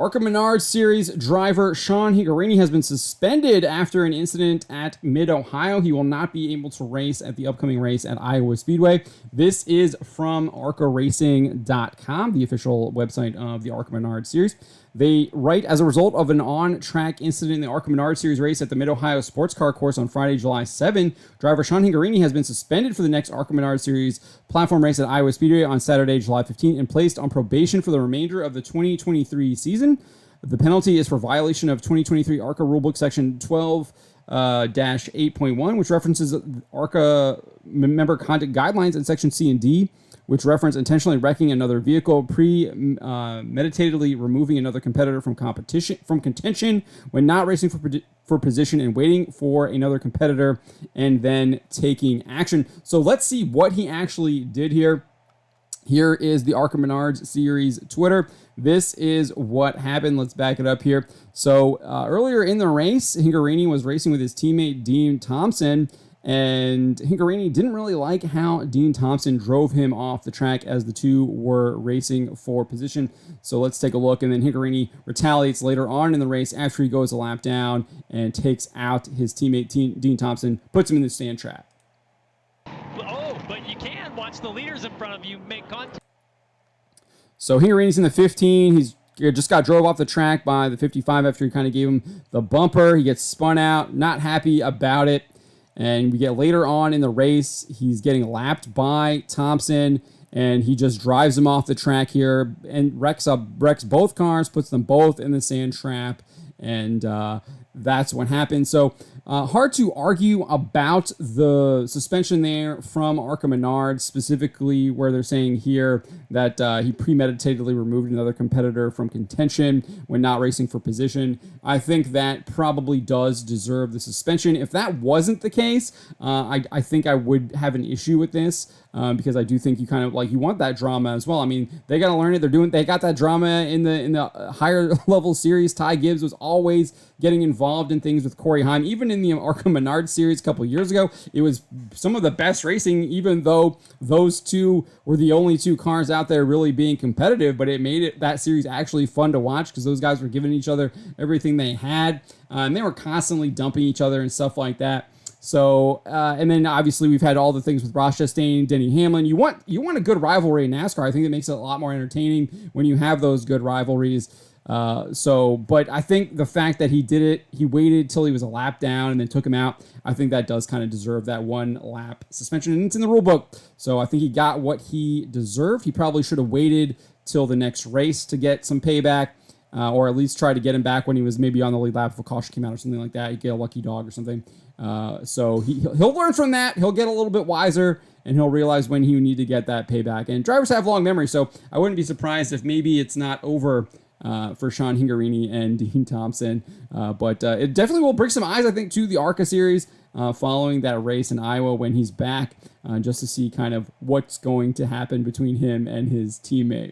ARCA Mendards Series driver Sean Hingorani has been suspended after an incident at Mid-Ohio. He will not be able to race at the upcoming race at Iowa Speedway. This is from ARCARacing.com, the official website of the ARCA Menards Series. They write, as a result of an on-track incident in the ARCA Menards Series race at the Mid-Ohio Sports Car Course on Friday, July 7, driver Sean Hingorani has been suspended for the next ARCA Menards Series platform race at Iowa Speedway on Saturday, July 15, and placed on probation for the remainder of the 2023 season. The penalty is for violation of 2023 ARCA Rulebook Section 12-8.1, which references ARCA member conduct guidelines, and Section C and D, which reference intentionally wrecking another vehicle, premeditatedly removing another competitor from contention when not racing for position, and waiting for another competitor and then taking action. So let's see what he actually did here. Here is the ARCA Menards Series Twitter. This is what happened. Let's back it up here. So earlier in the race, Hingorani was racing with his teammate Dean Thompson, and Hingorani didn't really like how Dean Thompson drove him off the track as the two were racing for position. So let's take a look. And then Hingorani retaliates later on in the race after he goes a lap down and takes out his teammate Dean Thompson, puts him in the stand trap. Oh, but you can watch the leaders in front of you make contact. So Hingorani's in the 15. He's just got drove off the track by the 55 after he kind of gave him the bumper. He gets spun out, not happy about it. And we get later on in the race, he's getting lapped by Thompson, and he just drives him off the track here and wrecks both cars, puts them both in the sand trap, and that's what happened. So hard to argue about the suspension there from ARCA Menards, specifically where they're saying here that he premeditatedly removed another competitor from contention when not racing for position. I think that probably does deserve the suspension. If that wasn't the case, I think I would have an issue with this. Because I do think you kind of you want that drama as well. I mean, they got to learn it. They got that drama in the higher level series. Ty Gibbs was always getting involved in things with Corey Heim. Even in the ARCA Menards series a couple years ago, it was some of the best racing, even though those two were the only two cars out there really being competitive. But it made that series actually fun to watch because those guys were giving each other everything they had. And they were constantly dumping each other and stuff like that. So, and then obviously we've had all the things with Ross Chastain, Denny Hamlin. You want a good rivalry in NASCAR. I think it makes it a lot more entertaining when you have those good rivalries. But I think the fact that he did it, he waited till he was a lap down and then took him out. I think that does kind of deserve that 1 lap suspension, and it's in the rule book. So I think he got what he deserved. He probably should have waited till the next race to get some payback. Or at least try to get him back when he was maybe on the lead lap if a caution came out or something like that. He'd get a lucky dog or something. So he'll learn from that. He'll get a little bit wiser, and he'll realize when he would need to get that payback. And drivers have long memory, so I wouldn't be surprised if maybe it's not over for Sean Hingorani and Dean Thompson. But it definitely will bring some eyes, I think, to the ARCA series following that race in Iowa when he's back, just to see kind of what's going to happen between him and his teammate.